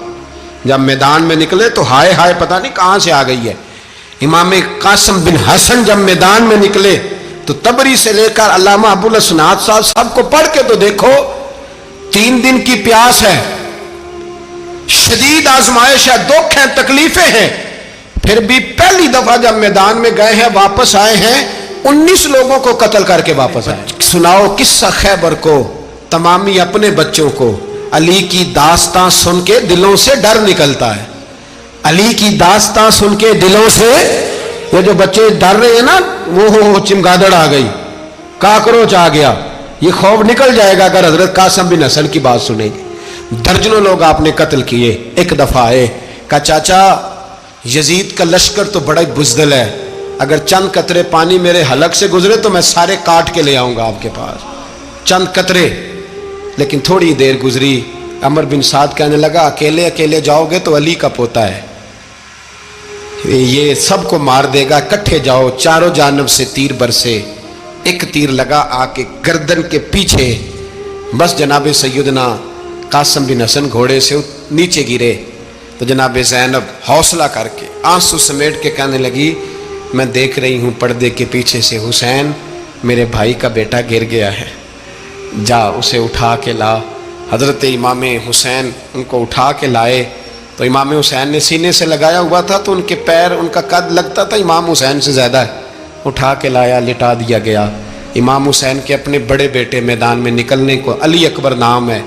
جب میدان میں نکلے تو ہائے ہائے پتہ نہیں کہاں سے آ گئی ہے. امام قاسم بن حسن جب میدان میں نکلے تو تبری سے لے کر علامہ ابو الاسناد صاحب سب کو پڑھ کے تو دیکھو. 3 دن کی پیاس ہے، شدید آزمائش ہے، دکھ ہیں، تکلیفیں ہیں، پھر بھی پہلی دفعہ جب میدان میں گئے ہیں واپس آئے ہیں 19 لوگوں کو قتل کر کے واپس آئے. سناؤ قصہ خیبر کو، تمامی اپنے بچوں کو. علی کی داستان سن کے دلوں سے ڈر نکلتا ہے. علی کی داستان سن کے دلوں سے، یہ جو بچے ڈر رہے ہیں نا، وہ چمگادڑ آ گئی، کاکروچ آ گیا، یہ خوف نکل جائے گا اگر حضرت قاسم بن حسن کی بات سنیں گے. درجنوں لوگ آپ نے قتل کیے. ایک دفعہ آئے، کہا چاچا یزید کا لشکر تو بڑا ہی بزدل ہے، اگر چند قطرے پانی میرے حلق سے گزرے تو میں سارے کاٹ کے لے آؤں گا آپ کے پاس. چند قطرے. لیکن تھوڑی دیر گزری، عمر بن سعد کہنے لگا، اکیلے اکیلے جاؤ گے تو علی کا پوتا ہے، یہ سب کو مار دے گا، کٹھے جاؤ. چاروں جانب سے تیر برسے. ایک تیر لگا آ کے گردن کے پیچھے، بس جناب سیدنا قاسم بن حسن گھوڑے سے نیچے گرے. تو جناب زینب حوصلہ کر کے آنسو سمیٹ کے کہنے لگی، میں دیکھ رہی ہوں پردے کے پیچھے سے حسین میرے بھائی کا بیٹا گر گیا ہے، جا اسے اٹھا کے لا. حضرت امام حسین ان کو اٹھا کے لائے. تو امام حسین نے سینے سے لگایا ہوا تھا تو ان کے پیر، ان کا قد لگتا تھا امام حسین سے زیادہ ہے، اٹھا کے لایا، لٹا دیا گیا۔ امام حسین کے اپنے بڑے بیٹے میدان میں نکلنے کو، علی اکبر نام ہے،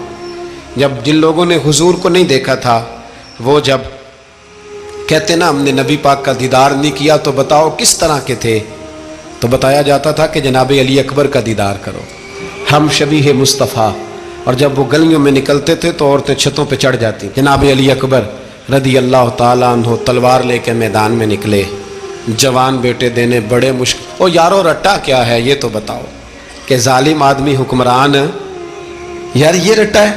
جب جن لوگوں نے حضور کو نہیں دیکھا تھا وہ جب کہتے نا ہم نے نبی پاک کا دیدار نہیں کیا تو بتاؤ کس طرح کے تھے، تو بتایا جاتا تھا کہ جناب علی اکبر کا دیدار کرو، ہم شبیہ مصطفیٰ۔ اور جب وہ گلیوں میں نکلتے تھے تو عورتیں چھتوں پہ چڑھ جاتی۔ جناب علی اکبر رضی اللہ تعالیٰ عنہ تلوار لے کے میدان میں نکلے، جوان بیٹے دینے بڑے مشکل۔ او یارو رٹا کیا ہے یہ تو بتاؤ، کہ ظالم آدمی حکمران، یار یہ رٹا ہے،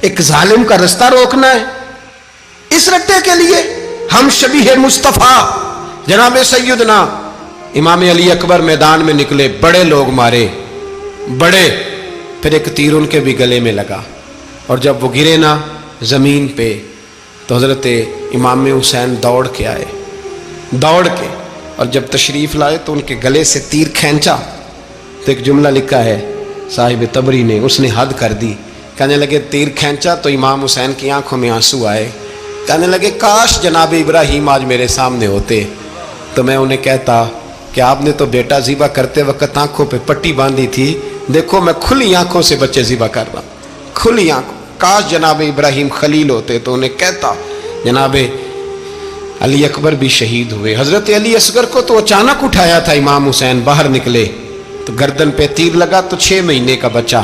ایک ظالم کا رستہ روکنا ہے، اس رٹے کے لیے ہم شبیہ مصطفیٰ جناب سیدنا امام علی اکبر میدان میں نکلے، بڑے لوگ مارے، بڑے، پھر ایک تیر ان کے بھی گلے میں لگا، اور جب وہ گرے نا زمین پہ تو حضرت امام حسین دوڑ کے آئے، دوڑ کے، اور جب تشریف لائے تو ان کے گلے سے تیر کھینچا تو ایک جملہ لکھا ہے صاحب تبری نے، اس نے حد کر دی، کہنے لگے تیر کھینچا تو امام حسین کی آنکھوں میں آنسو آئے، کہنے لگے کاش جناب ابراہیم آج میرے سامنے ہوتے تو میں انہیں کہتا کہ آپ نے تو بیٹا ذبح کرتے وقت آنکھوں پہ پٹی باندھی تھی، دیکھو میں کھلی آنکھوں سے بچے ذبح کر رہا ہوں، کھلی آنکھوں، کاش جناب ابراہیم خلیل ہوتے تو انہیں کہتا۔ جناب علی اکبر بھی شہید ہوئے۔ حضرت علی اصغر کو تو اچانک اٹھایا تھا امام حسین، باہر نکلے تو گردن پہ تیر لگا تو 6 مہینے کا بچہ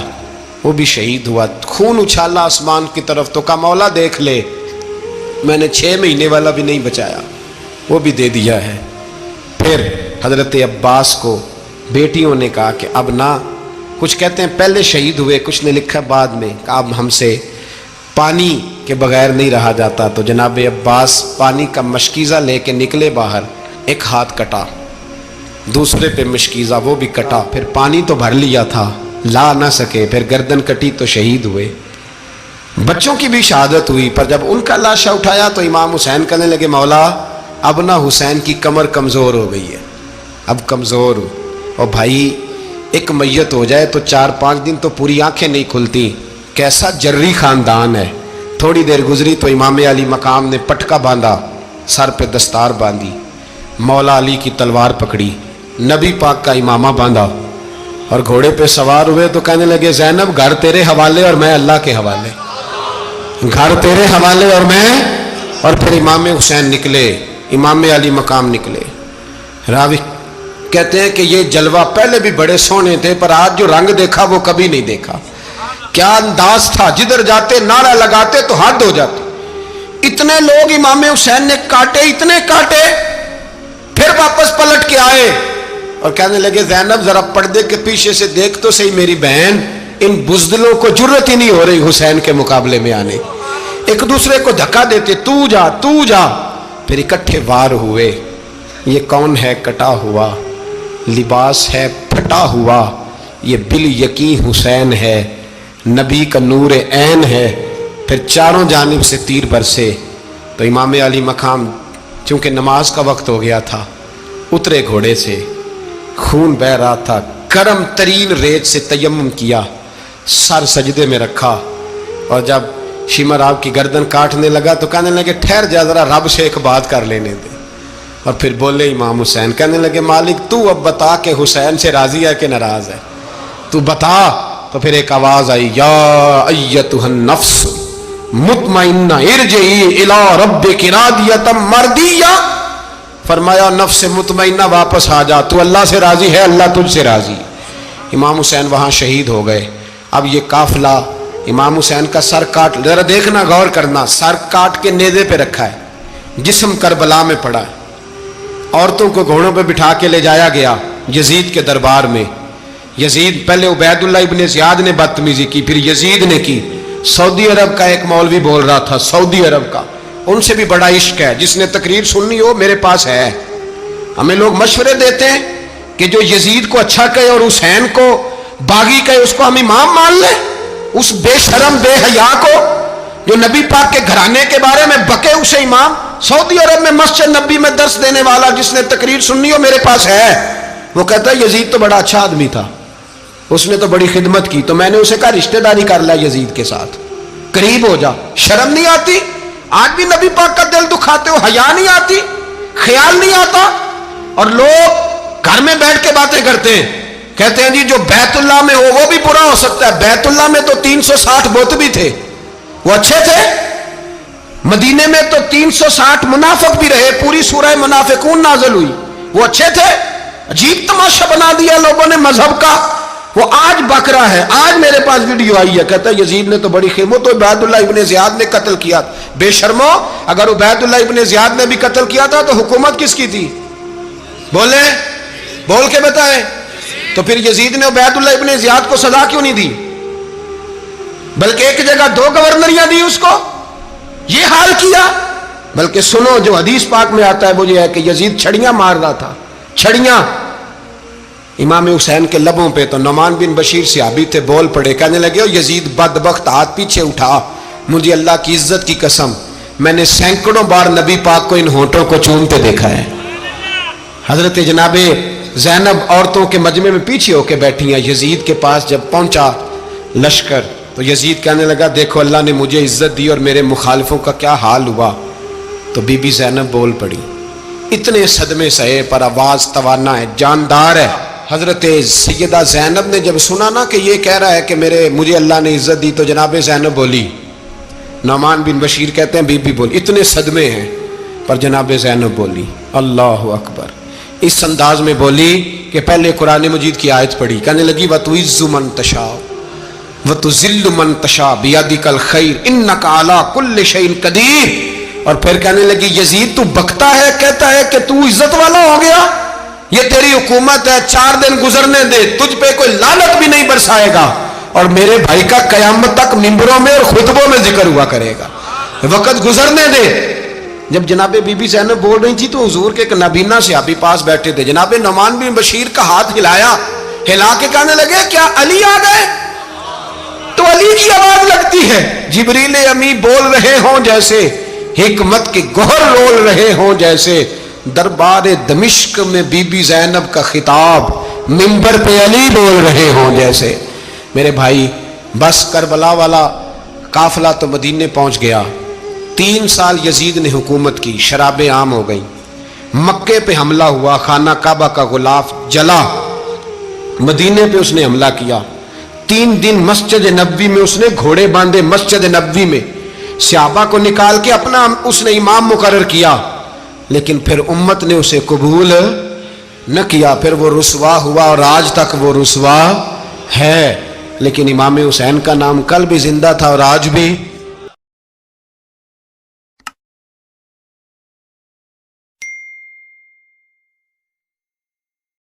وہ بھی شہید ہوا، خون اچھالا آسمان کی طرف تو کہا مولا دیکھ لے میں نے 6 مہینے والا بھی نہیں بچایا، وہ بھی دے دیا ہے۔ پھر حضرت عباس کو بیٹیوں نے کہا کہ اب نہ، کچھ کہتے ہیں پہلے شہید ہوئے، کچھ نے لکھا بعد میں، کہ اب ہم سے پانی کے بغیر نہیں رہا جاتا، تو جناب عباس پانی کا مشکیزہ لے کے نکلے باہر، ایک ہاتھ کٹا، دوسرے پہ مشکیزہ وہ بھی کٹا، پھر پانی تو بھر لیا تھا لا نہ سکے، پھر گردن کٹی تو شہید ہوئے۔ بچوں کی بھی شہادت ہوئی، پر جب ان کا لاشا اٹھایا تو امام حسین کہنے لگے مولا اب نہ حسین کی کمر کمزور ہو گئی ہے، اب کمزور ہو، اور بھائی ایک میت ہو جائے تو 4-5 دن تو پوری آنکھیں نہیں کھلتی، کیسا جری خاندان ہے۔ تھوڑی دیر گزری تو امام علی مقام نے پٹکا باندھا، سر پہ دستار باندھی، مولا علی کی تلوار پکڑی، نبی پاک کا امامہ باندھا اور گھوڑے پہ سوار ہوئے تو کہنے لگے زینب گھر تیرے حوالے اور میں اللہ کے حوالے، گھر تیرے حوالے اور میں، اور پھر امام حسین نکلے، امام علی مقام نکلے۔ راوی کہتے ہیں کہ یہ جلوہ پہلے بھی بڑے سونے تھے پر آج جو رنگ دیکھا وہ کبھی نہیں دیکھا، کیا انداز تھا، جدھر جاتے نعرہ لگاتے تو حد ہو جاتے، اتنے لوگ امام حسین نے کاٹے، اتنے کاٹے، پھر واپس پلٹ کے آئے اور کہنے لگے زینب ذرا پردے کے پیچھے سے دیکھ تو صحیح میری بہن، ان بزدلوں کو جرت ہی نہیں ہو رہی حسین کے مقابلے میں آنے، ایک دوسرے کو دھکا دیتے، تو جا تو جا، پھر اکٹھے وار ہوئے۔ یہ کون ہے کٹا ہوا، لباس ہے پھٹا ہوا، یہ بال یقین حسین ہے، نبی کا نور عین ہے۔ پھر چاروں جانب سے تیر برسے تو امام علی مقام چونکہ نماز کا وقت ہو گیا تھا، اترے گھوڑے سے، خون بہ رہا تھا، گرم ترین ریت سے تیمم کیا، سر سجدے میں رکھا، اور جب شمر آپ کی گردن کاٹنے لگا تو کہنے لگے ٹھہر جا ذرا رب سے ایک بات کر لینے دے، اور پھر بولے امام حسین، کہنے لگے مالک تو اب بتا کہ حسین سے راضی ہے کہ ناراض ہے، تو بتا۔ تو پھر ایک آواز آئی، یا ایتھا النفس مطمئنہ ارجعی الی ربک راضیۃ مرضیہ، فرمایا نفس مطمئنہ واپس آ جا، تو اللہ سے راضی ہے، اللہ تجھ سے راضی۔ امام حسین وہاں شہید ہو گئے۔ اب یہ قافلہ امام حسین کا سر کاٹ، ذرا دیکھنا غور کرنا، سر کاٹ کے نیزے پہ رکھا ہے، جسم کربلا میں پڑا ہے، عورتوں کو گھوڑوں پہ بٹھا کے لے جایا گیا یزید کے دربار میں۔ یزید پہلے عبید اللہ ابن زیاد نے بدتمیزی کی، پھر یزید نے کی۔ سعودی عرب کا ایک مولوی بول رہا تھا، سعودی عرب کا، ان سے بھی بڑا عشق ہے، جس نے تقریر سننی ہو میرے پاس ہے۔ ہمیں لوگ مشورے دیتے ہیں کہ جو یزید کو اچھا کہے اور حسین کو باغی کہے اس کو ہم امام مان لیں، اس بے شرم بے حیا کو جو نبی پاک کے گھرانے کے بارے میں بکے اسے امام۔ سعودی عرب میں مسجد نبی میں درس دینے والا جس نے تقریر سننی ہو میرے پاس ہے، وہ کہتا ہے یزید تو بڑا اچھا آدمی تھا، اس نے تو بڑی خدمت کی، تو میں نے اسے کہا رشتہ داری کر لیا یزید کے ساتھ، قریب ہو جا، شرم نہیں آتی؟ آج بھی نبی پاک کا دل دکھاتے ہو، حیا نہیں آتی، خیال نہیں آتا. اور لوگ گھر میں بیٹھ کے باتیں کرتے ہیں، کہتے ہیں جی جو بیت اللہ میں ہو وہ بھی برا ہو سکتا ہے. بیت اللہ میں تو 360 بت بھی تھے، وہ اچھے تھے. مدینے میں تو 360 منافق بھی رہے، پوری سورہ منافقون نازل ہوئی، وہ اچھے تھے. عجیب تماشا بنا دیا لوگوں نے مذہب کا. وہ آج بک رہا ہے. آج میرے پاس ویڈیو آئی ہے، کہتا ہے یزید نے تو بڑی خدمت، تو عبید اللہ ابن زیاد نے قتل کیا. بے شرمو، اگر عبید اللہ ابن زیاد نے بھی قتل کیا تھا تو حکومت کس کی تھی؟ بولے، بول کے بتائیں. تو پھر یزید نے عبید اللہ ابن زیاد کو سزا کیوں نہیں دی، بلکہ ایک جگہ 2 گورنریاں دی اس کو؟ یہ حال کیا. بلکہ سنو، جو حدیث پاک میں آتا ہے وہ یہ ہے کہ یزید چھڑیاں مار رہا تھا، چھڑیاں امام حسین کے لبوں پہ. تو نعمان بن بشیر صحابی تھے، بول پڑے، کہنے لگے یزید بدبخت، ہاتھ پیچھے اٹھا، مجھے اللہ کی عزت کی قسم میں نے سینکڑوں بار نبی پاک کو ان ہونٹوں کو چومتے دیکھا ہے. حضرت جناب زینب عورتوں کے مجمع میں پیچھے ہو کے بیٹھی ہیں. یزید کے پاس جب پہنچا لشکر تو یزید کہنے لگا دیکھو اللہ نے مجھے عزت دی اور میرے مخالفوں کا کیا حال ہوا. تو بی بی زینب بول پڑی، اتنے صدمے سہے پر آواز توانا ہے، جاندار ہے. حضرت سیدہ زینب نے جب سنا نا کہ یہ کہہ رہا ہے کہ مجھے اللہ نے عزت دی، تو جناب زینب بولی. نعمان بن بشیر کہتے ہیں بی بی بولی، اتنے صدمے ہیں پر جناب زینب بولی اللہ اکبر. اس انداز میں بولی کہ پہلے قرآن مجید کی آیت پڑھی، کہنے لگی وَتُعِزُّ مَن تَشَاءُ وَتُذِلُّ مَن تَشَاءُ بِيَدِكَ الْخَيْرُ إِنَّكَ عَلَىٰ كُلِّ شَيْءٍ قَدِيرٌ. اور پھر کہنے لگی یزید تو بکتا ہے، کہتا ہے کہ تو عزت والا ہو گیا، یہ تیری حکومت ہے، 4 دن گزرنے دے، تجھ پہ کوئی لعنت بھی نہیں برسائے گا، اور میرے بھائی کا قیامت تک ممبروں میں اور خطبوں میں ذکر ہوا کرے گا، وقت گزرنے دے. جب جناب بی بی زینب بول رہی تھی تو حضور کے ایک نابینا صحابی پاس بیٹھے تھے. جناب نعمان بن بشیر کا ہاتھ ہلایا، ہلا کے کہنے لگے کیا علی آ گئے؟ تو علی کی آواز لگتی ہے، جبریل امی بول رہے ہوں جیسے، حکمت کے گوہر رول رہے ہوں جیسے. دربار دمشق میں بی بی زینب کا خطاب، منبر پہ علی بول رہے ہوں جیسے. میرے بھائی بس کربلا والا قافلہ تو مدینے پہنچ گیا. 3 سال یزید نے حکومت کی، شرابیں عام ہو گئیں، مکے پہ حملہ ہوا، خانہ کعبہ کا غلاف جلا، مدینے پہ اس نے حملہ کیا. 3 دن مسجد نبوی میں اس نے گھوڑے باندھے، مسجد نبوی میں صحابہ کو نکال کے اپنا اس نے امام مقرر کیا، لیکن پھر امت نے اسے قبول نہ کیا. پھر وہ رسوا ہوا اور آج تک وہ رسوا ہے. لیکن امام حسین کا نام کل بھی زندہ تھا اور آج بھی